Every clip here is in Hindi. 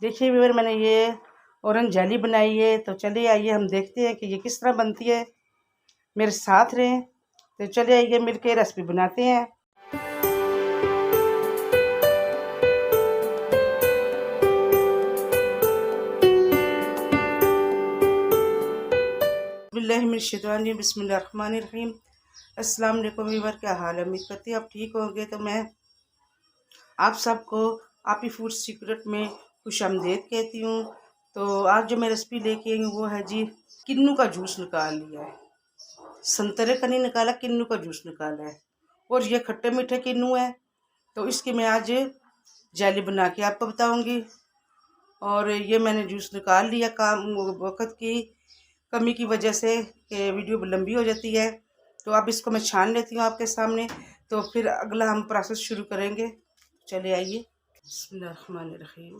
देखिए व्यूअर, मैंने ये ऑरेंज जेली बनाई है। तो चलिए आइए हम देखते हैं कि ये किस तरह बनती है। मेरे साथ रहें। तो चलिए आइए मिलके रेसिपी बनाते हैं। बिस्मिल्लाहिर्रहमानिर्रहीम। अस्सलाम वालेकुम व्यूअर, क्या हाल है? उम्मीद करती हूँ आप ठीक होंगे। तो मैं आप सबको आपी फूड सीक्रेट में खुशामदीद कहती हूँ। तो आज जो मैं रेसिपी लेके आई हूँ वो है जी, किन्नू का जूस निकाल लिया है। संतरे का नहीं निकाला, किन्नू का जूस निकाला है। और ये खट्टे मीठे किन्नू है। तो इसकी मैं आज जेली बना के आपको बताऊंगी। और ये मैंने जूस निकाल लिया, काम वक्त की कमी की वजह से कि वीडियो लंबी हो जाती है। तो अब इसको मैं छान लेती हूँ आपके सामने। तो फिर अगला हम प्रोसेस शुरू करेंगे। चले आइए। बिस्मिल्लाहिर्रहमानिर्रहीम।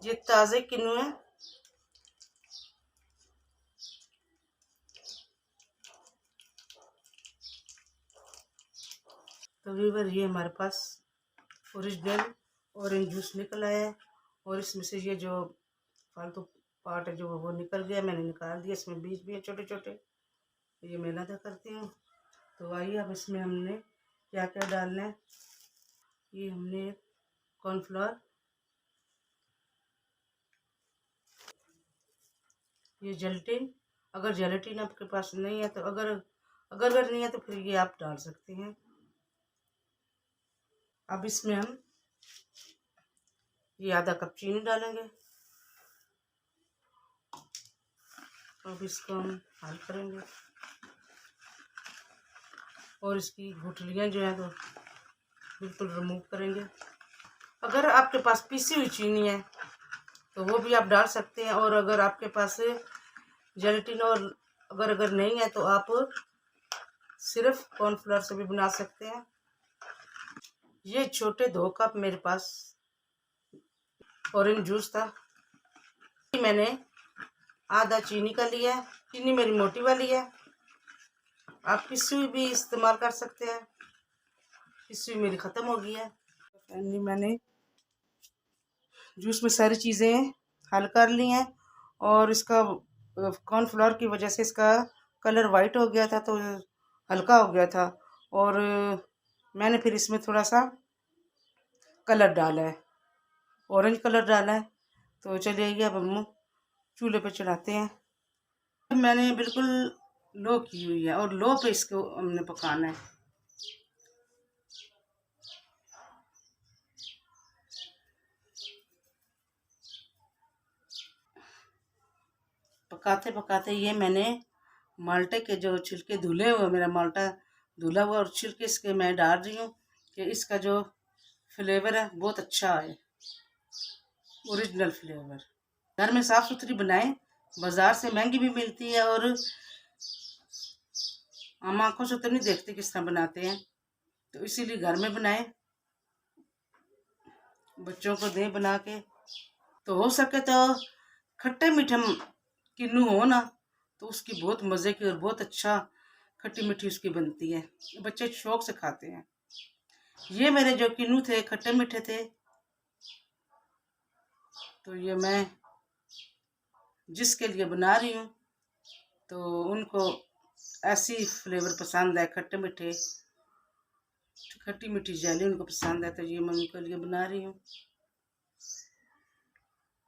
ये ताज़े किन्नू है। तो व्यूअर, ये हमारे पास ओरिजिनल ऑरेंज जूस निकल आया है। और इसमें से ये जो फालतू पार्ट है जो वो निकल गया, मैंने निकाल दिया। इसमें बीज भी है छोटे छोटे। ये मैं अलग करती हूँ। तो आइए अब इसमें हमने क्या क्या डालना है। ये हमने कॉर्नफ्लोर, ये जेलेटिन। अगर जेलेटिन आपके पास नहीं है तो अगर नहीं है तो फिर ये आप डाल सकते हैं। अब इसमें हम ये आधा कप चीनी डालेंगे। अब इसको हम हल करेंगे और इसकी गुठलियाँ जो है तो बिल्कुल रिमूव करेंगे। अगर आपके पास पीसी हुई चीनी है तो वो भी आप डाल सकते हैं। और अगर आपके पास जेलेटिन और अगर नहीं है तो आप सिर्फ कॉर्नफ्लोर से भी बना सकते हैं। ये छोटे 2 कप मेरे पास ऑरेंज जूस था। मैंने आधा चीनी का लिया है। चीनी मेरी मोटी वाली है। आप पिसी हुई भी इस्तेमाल कर सकते हैं। पिसी हुई मेरी ख़त्म हो गई है। मैंने जूस में सारी चीज़ें हल कर ली हैं। और इसका कॉर्नफ्लोर की वजह से इसका कलर वाइट हो गया था, तो हल्का हो गया था। और मैंने फिर इसमें थोड़ा सा कलर डाला है, ऑरेंज कलर डाला है। तो चलिए अब हम चूल्हे पे चढ़ाते हैं। मैंने बिल्कुल लो की हुई है और लो पे इसको हमने पकाना है। पकाते पकाते ये मैंने माल्टे के जो छिलके धुले हुए, मेरा माल्टा धुला हुआ और छिलके इसके मैं डाल रही हूँ कि इसका जो फ्लेवर है बहुत अच्छा है, ओरिजिनल फ्लेवर। घर में साफ़ सुथरी बनाएं। बाज़ार से महंगी भी मिलती है और हम आँखों से तो नहीं देखते किस तरह बनाते हैं। तो इसीलिए घर में बनाएं, बच्चों को दें बना के। तो हो सके तो खट्टे मीठे किन्नू हो ना, तो उसकी बहुत मज़े की और बहुत अच्छा खट्टी मीठी उसकी बनती है। बच्चे शौक से खाते हैं। ये मेरे जो किन्नू थे खट्टे मीठे थे। तो ये मैं जिसके लिए बना रही हूँ तो उनको ऐसी फ्लेवर पसंद है, खट्टे मीठे खट्टी मीठी जेली उनको पसंद है। तो ये मैं उनके लिए बना रही हूँ।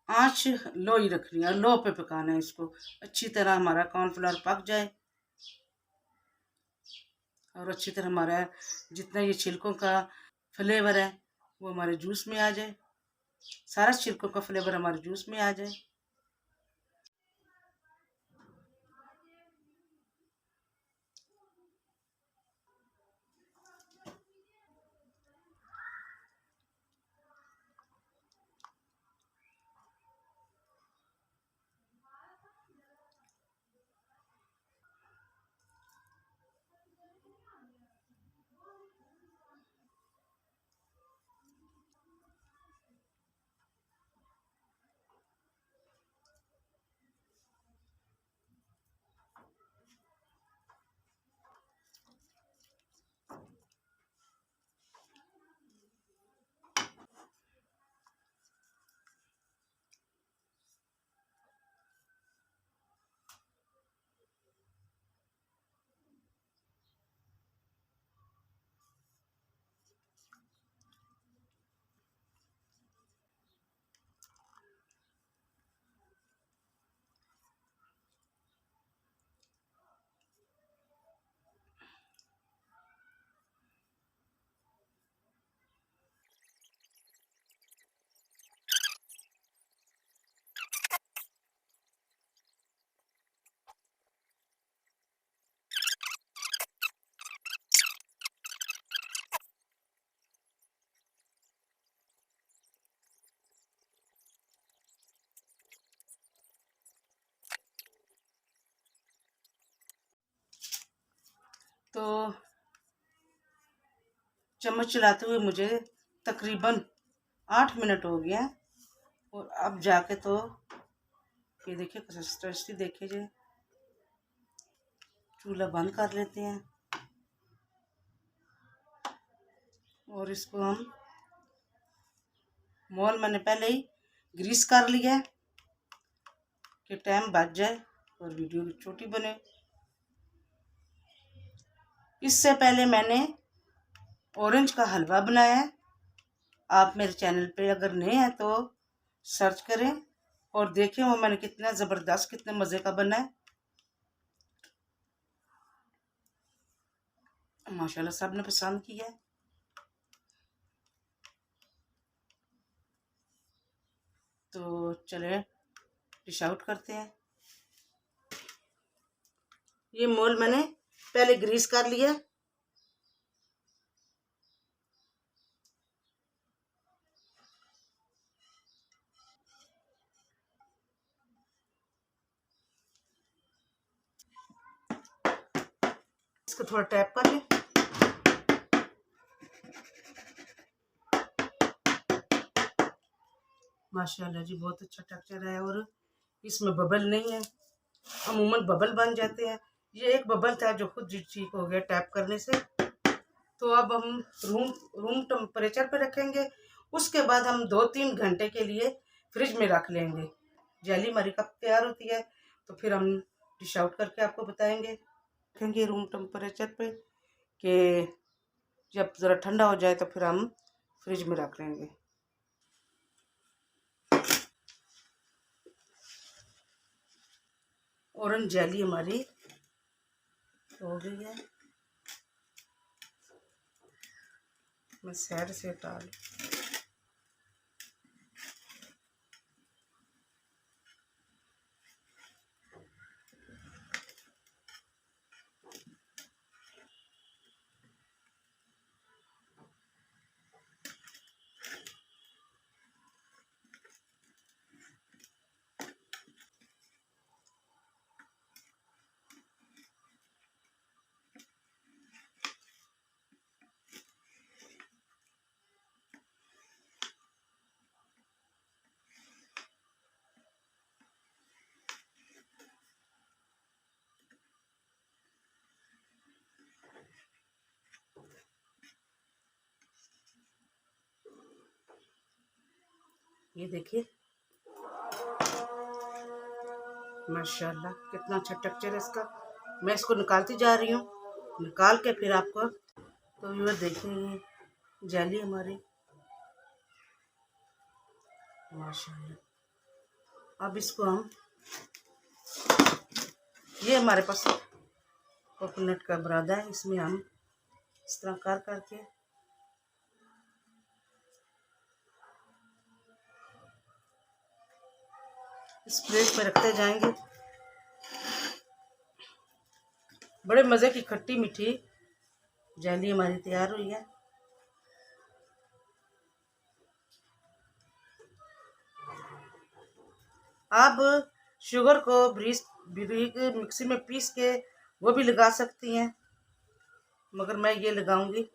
आँच लो ही रखनी है और लो पे पकाना है इसको। अच्छी तरह हमारा कॉर्नफ्लोर पक जाए और अच्छी तरह हमारा जितना ये छिलकों का फ्लेवर है वो हमारे जूस में आ जाए, सारा छिलकों का फ्लेवर हमारे जूस में आ जाए। तो चम्मच चलाते हुए मुझे तकरीबन 8 मिनट हो गया। और अब जाके तो ये देखिए कंसिस्टेंसी देखिए जी। चूल्हा बंद कर लेते हैं और इसको हम मोल मैंने पहले ही ग्रीस कर लिया है कि टाइम बच जाए और वीडियो भी छोटी बने। इससे पहले मैंने ऑरेंज का हलवा बनाया है। आप मेरे चैनल पे अगर नए हैं तो सर्च करें और देखें वो मैंने कितना ज़बरदस्त कितने मज़े का बना है। माशाल्लाह सबने पसंद किया है। तो चले डिश आउट करते हैं। ये मोल मैंने पहले ग्रीस कर लिया। इसको थोड़ा टैप कर लें। माशाल्लाह जी बहुत अच्छा टेक्सचर है और इसमें बबल नहीं है। अमूमन बबल बन जाते हैं। ये एक बबल था जो खुद ठीक हो गया टैप करने से। तो अब हम रूम टेम्परेचर पे रखेंगे। उसके बाद हम 2-3 घंटे के लिए फ्रिज में रख लेंगे। जेली हमारी कब तैयार होती है तो फिर हम डिश आउट करके आपको बताएंगे। रखेंगे रूम टेम्परेचर पे कि जब ज़रा ठंडा हो जाए तो फिर हम फ्रिज में रख लेंगे। ऑरेंज जेली हमारी हो गई है। मैं साइड से डाल ये देखिए माशाल्लाह कितना अच्छा टेक्सचर है इसका। मैं इसको निकालती जा रही हूँ, निकाल के फिर आपको। तो ये देखिए ये जेली हमारी माशाल्लाह। अब इसको हम ये हमारे पास कोकोनट का बुरादा है, इसमें हम इस तरह कर करके इस प्लेट पे रखते जाएंगे। बड़े मज़े की खट्टी मीठी जेली हमारी तैयार हुई है। आप शुगर को बारीक मिक्सी में पीस के वो भी लगा सकती हैं, मगर मैं ये लगाऊंगी।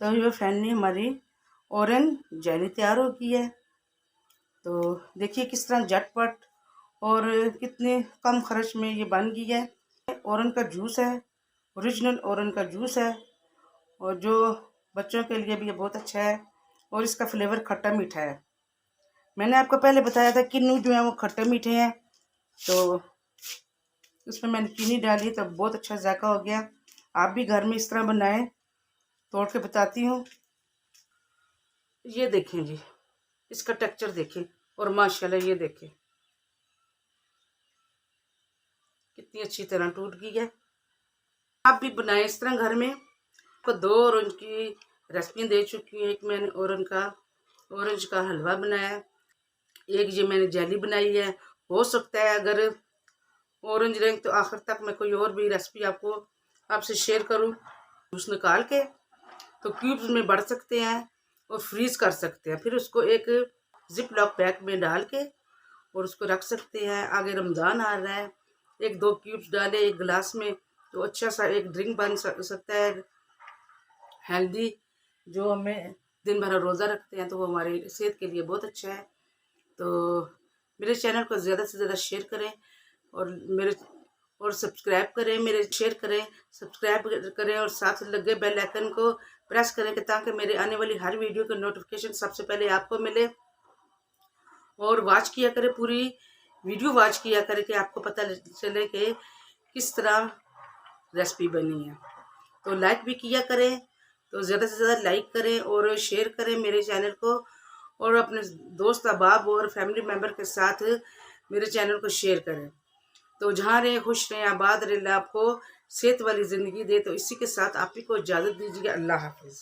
तो अभी वो फैनी हमारी ऑरेंज जेली तैयार हो गई है। तो देखिए किस तरह झटपट और कितने कम खर्च में ये बन गई है। ऑरेंज का जूस है, ओरिजिनल ऑरेंज का जूस है और जो बच्चों के लिए भी ये बहुत अच्छा है और इसका फ्लेवर खट्टा मीठा है। मैंने आपको पहले बताया था किन्नू जो है वो खट्टे मीठे हैं, तो इसमें मैंने चीनी डाली तो बहुत अच्छा जायका हो गया। आप भी घर में इस तरह बनाएं। तोड़ के बताती हूँ। ये देखें जी, इसका टेक्सचर देखें और माशाल्लाह ये देखें कितनी अच्छी तरह टूट गई है। आप भी बनाएं इस तरह घर में। आपको 2 ऑरेंज की रेसिपी दे चुकी हूँ। एक मैंने ऑरेंज का हलवा बनाया, एक ये मैंने जेली बनाई है। हो सकता है अगर ऑरेंज रहेंगे तो आखिर तक मैं कोई और भी रेसिपी आपसे शेयर करूं। जूस निकाल के तो क्यूब्स में बढ़ सकते हैं और फ्रीज कर सकते हैं। फिर उसको एक जिप लॉक पैक में डाल के और उसको रख सकते हैं। आगे रमज़ान आ रहा है, एक दो क्यूब्स डाले एक गिलास में तो अच्छा सा एक ड्रिंक बन सकता है हेल्दी, जो हमें दिन भर रोज़ा रखते हैं तो वो हमारी सेहत के लिए बहुत अच्छा है। तो मेरे चैनल को ज़्यादा से ज़्यादा शेयर करें और सब्सक्राइब करें, मेरे शेयर करें, सब्सक्राइब करें और साथ लगे बेल आइकन को प्रेस करें कि ताकि मेरे आने वाली हर वीडियो का नोटिफिकेशन सबसे पहले आपको मिले। और वॉच किया करें, पूरी वीडियो वॉच किया करें कि आपको पता चले कि किस तरह रेसिपी बनी है। तो लाइक भी किया करें, तो ज़्यादा से ज़्यादा लाइक करें और शेयर करें मेरे चैनल को और अपने दोस्त अहबाब और फैमिली मेम्बर के साथ मेरे चैनल को शेयर करें। तो जहाँ रहें खुश रहें, आबाद रहें, आपको सेहत वाली ज़िंदगी दे। तो इसी के साथ आप ही को इजाज़त दीजिए। अल्लाह हाफिज़।